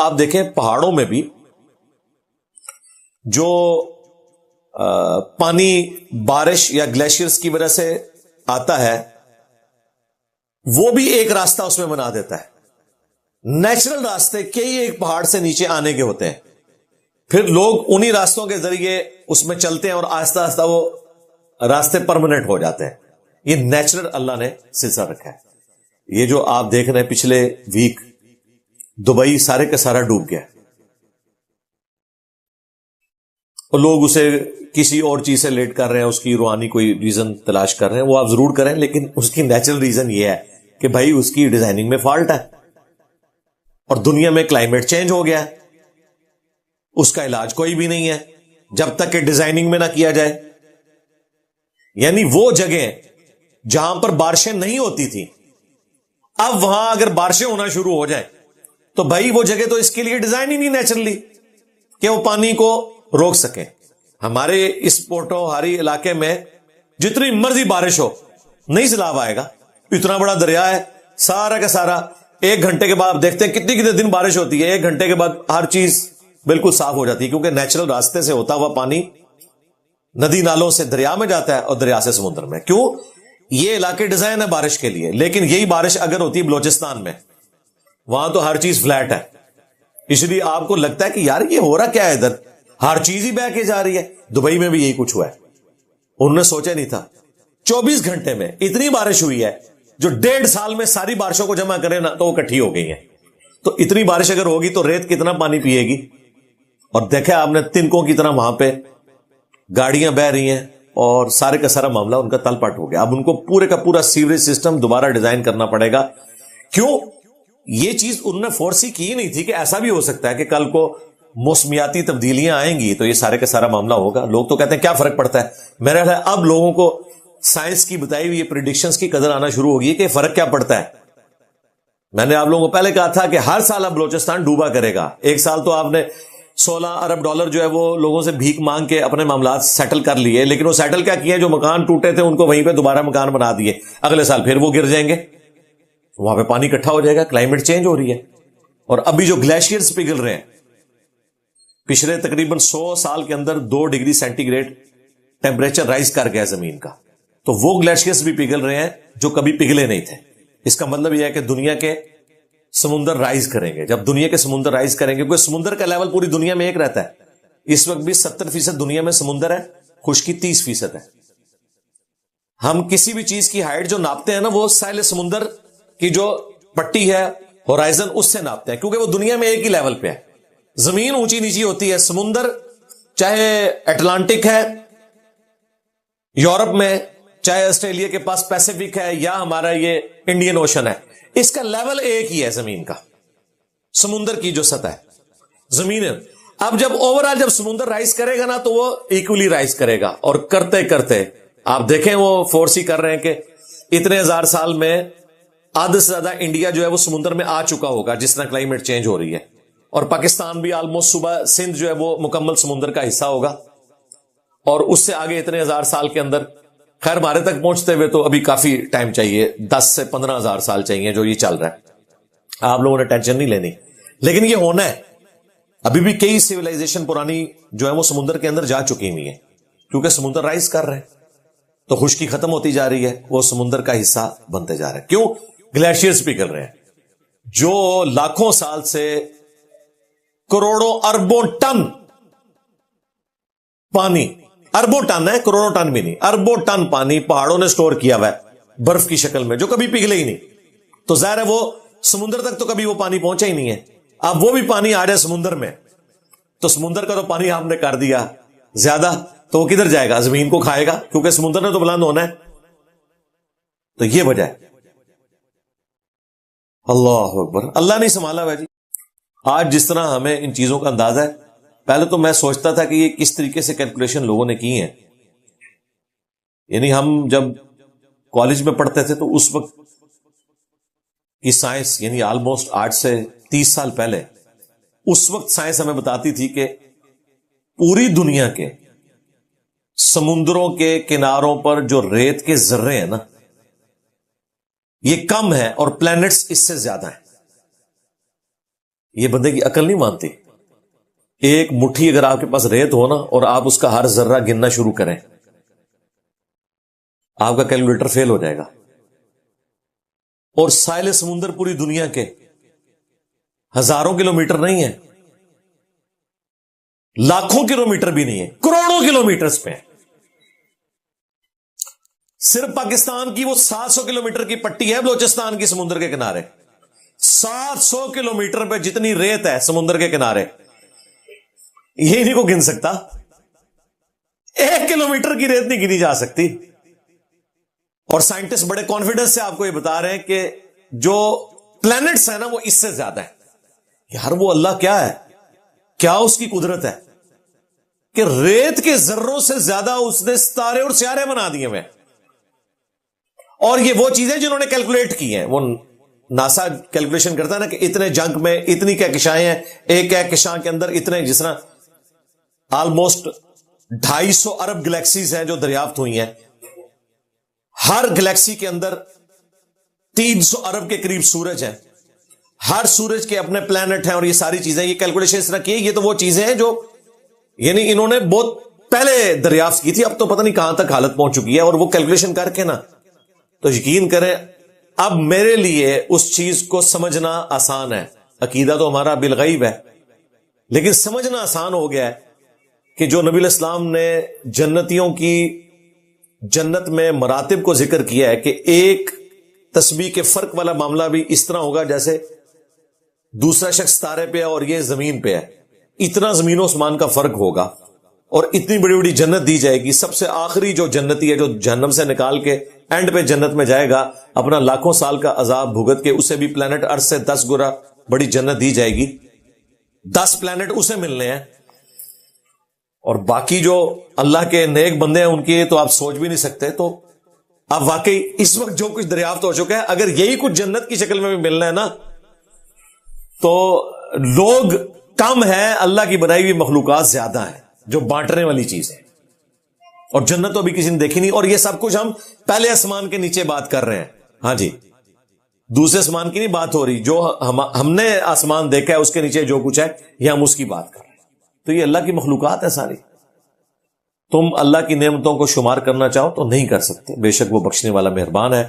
آپ دیکھیں پہاڑوں میں بھی جو پانی بارش یا گلیشیئرز کی وجہ سے آتا ہے وہ بھی ایک راستہ اس میں بنا دیتا ہے. نیچرل راستے کئی ایک پہاڑ سے نیچے آنے کے ہوتے ہیں, پھر لوگ انہی راستوں کے ذریعے اس میں چلتے ہیں اور آہستہ آہستہ وہ راستے پرماننٹ ہو جاتے ہیں. یہ نیچرل اللہ نے سلسلہ رکھا ہے. یہ جو آپ دیکھ رہے ہیں پچھلے ویک دبئی سارے کا سارا ڈوب گیا اور لوگ اسے کسی اور چیز سے لیٹ کر رہے ہیں, اس کی روحانی کوئی ریزن تلاش کر رہے ہیں, وہ آپ ضرور کریں, لیکن اس کی نیچرل ریزن یہ ہے کہ بھائی اس کی ڈیزائننگ میں فالٹ ہے اور دنیا میں کلائمیٹ چینج ہو گیا ہے. اس کا علاج کوئی بھی نہیں ہے جب تک کہ ڈیزائننگ میں نہ کیا جائے. یعنی وہ جگہ جہاں پر بارشیں نہیں ہوتی تھی اب وہاں اگر بارشیں ہونا شروع ہو جائیں تو بھائی وہ جگہ تو اس کے لیے ڈیزائن ہی نہیں نیچرلی کہ وہ پانی کو روک سکیں. ہمارے اس پوٹوہاری علاقے میں جتنی مرضی بارش ہو نہیں سیلاب آئے گا. اتنا بڑا دریا ہے, سارا کا سارا 1 گھنٹے کے بعد آپ دیکھتے ہیں کتنے دن بارش ہوتی ہے, 1 گھنٹے کے بعد ہر چیز بالکل صاف ہو جاتی ہے, کیونکہ نیچرل راستے سے ہوتا ہوا پانی ندی نالوں سے دریا میں جاتا ہے اور دریا سے سمندر میں. کیوں؟ یہ علاقے ڈیزائن ہے بارش کے لیے, لیکن یہی بارش اگر ہوتی ہے بلوچستان میں, وہاں تو ہر چیز فلیٹ ہے, اس لیے آپ کو لگتا ہے کہ یار یہ ہو رہا کیا ہے ادھر, ہر چیز ہی بہ کے جا رہی ہے. دبئی میں بھی یہی کچھ ہوا ہے. انہوں نے سوچا نہیں تھا 24 گھنٹے میں اتنی بارش ہوئی ہے جو 1.5 سال میں ساری بارشوں کو جمع کرے نا تو وہ اکٹھی ہو گئی ہیں. تو اتنی بارش اگر ہوگی تو ریت کتنا پانی پیے گی. اور دیکھیں آپ نے تنکوں کی طرح وہاں پہ گاڑیاں بہ رہی ہیں اور سارے کا سارا معاملہ ان کا تل پٹ ہو گیا. اب ان کو پورے کا پورا سیوریج سسٹم دوبارہ ڈیزائن کرنا پڑے گا. کیوں؟ یہ چیز انہوں نے فورسی کی نہیں تھی کہ ایسا بھی ہو سکتا ہے کہ کل کو موسمیاتی تبدیلیاں آئیں گی تو یہ سارے کا سارا معاملہ ہوگا. لوگ تو کہتے ہیں کیا فرق پڑتا ہے, میرا خیال ہے اب لوگوں کو سائنس کی بتائی ہوئی پریڈکشنز کی قدر آنا شروع ہوگی کہ فرق کیا پڑتا ہے. میں نے آپ لوگوں کو پہلے کہا تھا کہ ہر سال اب بلوچستان ڈوبا کرے گا. ایک سال تو آپ نے $16 ارب جو ہے وہ لوگوں سے بھیک مانگ کے اپنے معاملات سیٹل کر لیے, لیکن وہ سیٹل کیا کیے, جو مکان ٹوٹے تھے ان کو وہیں پہ دوبارہ مکان بنا دیے. اگلے سال پھر وہ گر جائیں گے, وہاں پہ پانی اکٹھا ہو جائے گا, کلائمیٹ چینج ہو رہی ہے. اور ابھی جو گلیشیئرز پگھل رہے ہیں پچھلے تقریباً 100 سال کے اندر 2 degree centigrade temperature rise کر گیا زمین کا, تو وہ گلیشیئرز بھی پگھل رہے ہیں جو کبھی پگھلے نہیں تھے. اس کا مطلب یہ ہے کہ دنیا کے سمندر رائز کریں گے. جب دنیا کے سمندر رائز کریں گے, کیونکہ سمندر کا لیول پوری دنیا میں ایک رہتا ہے. اس وقت بھی 70% دنیا میں سمندر ہے, خشکی 30% ہے. ہم کسی بھی چیز کی ہائٹ جو ناپتے ہیں نا وہ ساحل سمندر کی جو پٹی ہے ہورائزن اس سے ناپتے ہیں, کیونکہ وہ دنیا میں ایک ہی لیول پہ ہے. زمین اونچی نیچی ہوتی ہے, سمندر چاہے اٹلانٹک ہے یورپ میں, چاہے آسٹریلیا کے پاس پیسیفک ہے, یا ہمارا یہ انڈین اوشن ہے, اس کا لیول ایک ہی ہے زمین کا, سمندر کی جو سطح ہے زمین ہے. اب جب اوورآل جب سمندر رائز کرے گا نا تو وہ ایکولی رائز کرے گا, اور کرتے کرتے آپ دیکھیں وہ فورس ہی کر رہے ہیں کہ اتنے 1000 سال میں آدھے سے زیادہ انڈیا جو ہے وہ سمندر میں آ چکا ہوگا جس طرح کلائمیٹ چینج ہو رہی ہے, اور پاکستان بھی آلموسٹ صبح سندھ جو ہے وہ مکمل سمندر کا حصہ ہوگا, اور اس سے آگے اتنے 1000 سال کے اندر, خیر ہمارے تک پہنچتے ہوئے تو ابھی کافی ٹائم چاہیے, 10 سے 15 ہزار سال چاہیے جو یہ چل رہا ہے. آپ لوگوں نے ٹینشن نہیں لینی, لیکن یہ ہونا ہے. ابھی بھی کئی سیولائزیشن پرانی جو ہے وہ سمندر کے اندر جا چکی ہوئی ہیں, کیونکہ سمندر رائز کر رہے ہیں تو خشکی ختم ہوتی جا رہی ہے, وہ سمندر کا حصہ بنتے جا رہے ہیں. کیوں؟ گلیشیئرز پگھل رہے ہیں جو لاکھوں سال سے کروڑوں اربوں ٹن پانی, اربوں ٹن ہے, کروڑوں ٹن بھی نہیں, اربوں ٹن پانی پہاڑوں نے سٹور کیا ہوا ہے برف کی شکل میں جو کبھی پگھلے ہی نہیں. تو ظاہر ہے وہ سمندر تک تو کبھی وہ پانی پہنچا ہی نہیں ہے. اب وہ بھی پانی آ جائے سمندر میں تو سمندر کا تو پانی آپ نے کر دیا زیادہ, تو وہ کدھر جائے گا؟ زمین کو کھائے گا, کیونکہ سمندر نے تو بلند ہونا ہے. تو یہ وجہ ہے. اللہ اکبر, اللہ نہیں سنبھالا بھائی جی. آج جس طرح ہمیں ان چیزوں کا اندازہ ہے, پہلے تو میں سوچتا تھا کہ یہ کس طریقے سے کیلکولیشن لوگوں نے کی ہیں. یعنی ہم جب کالج میں پڑھتے تھے تو اس وقت کی سائنس, یعنی آلموسٹ 8 سے 30 سال پہلے, اس وقت سائنس ہمیں بتاتی تھی کہ پوری دنیا کے سمندروں کے کناروں پر جو ریت کے ذرے ہیں نا یہ کم ہے اور پلانٹس اس سے زیادہ ہیں. یہ بندے کی عقل نہیں مانتی. ایک مٹھی اگر آپ کے پاس ریت ہو نا اور آپ اس کا ہر ذرہ گننا شروع کریں, آپ کا کیلکولیٹر فیل ہو جائے گا. اور ساحل سمندر پوری دنیا کے ہزاروں کلومیٹر نہیں ہے, لاکھوں کلومیٹر بھی نہیں ہے, کروڑوں کلومیٹرز پہ ہے. صرف پاکستان کی وہ 700 کلومیٹر کی پٹی ہے بلوچستان کی سمندر کے کنارے. 700 کلومیٹر پہ جتنی ریت ہے سمندر کے کنارے, یہ نہیں کو گن سکتا. 1 کلومیٹر کی ریت نہیں گنی جا سکتی. اور سائنٹسٹ بڑے کانفیڈنس سے آپ کو یہ بتا رہے ہیں کہ جو پلانٹس ہیں نا وہ اس سے زیادہ ہے. یار وہ اللہ کیا ہے, کیا اس کی قدرت ہے کہ ریت کے ذروں سے زیادہ اس نے ستارے اور سیارے بنا دیے ہوئے. اور یہ وہ چیزیں جنہوں نے کیلکولیٹ کی ہیں. وہ ناسا کیلکولیشن کرتا ہے نا کہ اتنے جنک میں اتنی کہکشائیں ہیں, ایک کہکشاں کے اندر اتنے, جس طرح آلموسٹ 250 ارب گلیکسیز ہیں جو دریافت ہوئی ہیں. ہر گلیکسی کے اندر 300 ارب کے قریب سورج ہیں. ہر سورج کے اپنے پلانٹ ہیں اور یہ ساری چیزیں, یہ کیلکولیشن اس طرح کی ہے. یہ تو وہ چیزیں ہیں جو یعنی انہوں نے بہت پہلے دریافت کی تھی, اب تو پتہ نہیں کہاں تک حالت پہنچ چکی ہے. اور وہ کیلکولیشن کر کے نا, تو یقین کریں اب میرے لیے اس چیز کو سمجھنا آسان ہے. عقیدہ تو ہمارا بالغیب ہے, لیکن سمجھنا آسان ہو گیا ہے کہ جو نبی علیہ السلام نے جنتیوں کی جنت میں مراتب کو ذکر کیا ہے کہ ایک تسبیح کے فرق والا معاملہ بھی اس طرح ہوگا جیسے دوسرا شخص تارے پہ ہے اور یہ زمین پہ ہے. اتنا زمین و آسمان کا فرق ہوگا اور اتنی بڑی بڑی جنت دی جائے گی. سب سے آخری جو جنتی ہے جو جہنم سے نکال کے اینڈ پہ جنت میں جائے گا, اپنا لاکھوں سال کا عذاب بھگت کے, اسے بھی پلانٹ ارتھ سے 10 گنا بڑی جنت دی جائے گی. 10 پلانٹ اسے ملنے ہیں. اور باقی جو اللہ کے نیک بندے ہیں ان کی تو آپ سوچ بھی نہیں سکتے. تو اب واقعی اس وقت جو کچھ دریافت ہو چکا ہے, اگر یہی کچھ جنت کی شکل میں بھی ملنا ہے نا, تو لوگ کم ہیں, اللہ کی بنائی ہوئی مخلوقات زیادہ ہیں جو بانٹنے والی چیز ہے. اور جنت تو ابھی کسی نے دیکھی نہیں. اور یہ سب کچھ ہم پہلے آسمان کے نیچے بات کر رہے ہیں. ہاں جی, دوسرے آسمان کی نہیں بات ہو رہی. جو ہم نے آسمان دیکھا ہے اس کے نیچے جو کچھ ہے یہ ہم اس کی بات کر رہے ہیں. تو یہ اللہ کی مخلوقات ہے ساری. تم اللہ کی نعمتوں کو شمار کرنا چاہو تو نہیں کر سکتے. بے شک وہ بخشنے والا مہربان ہے.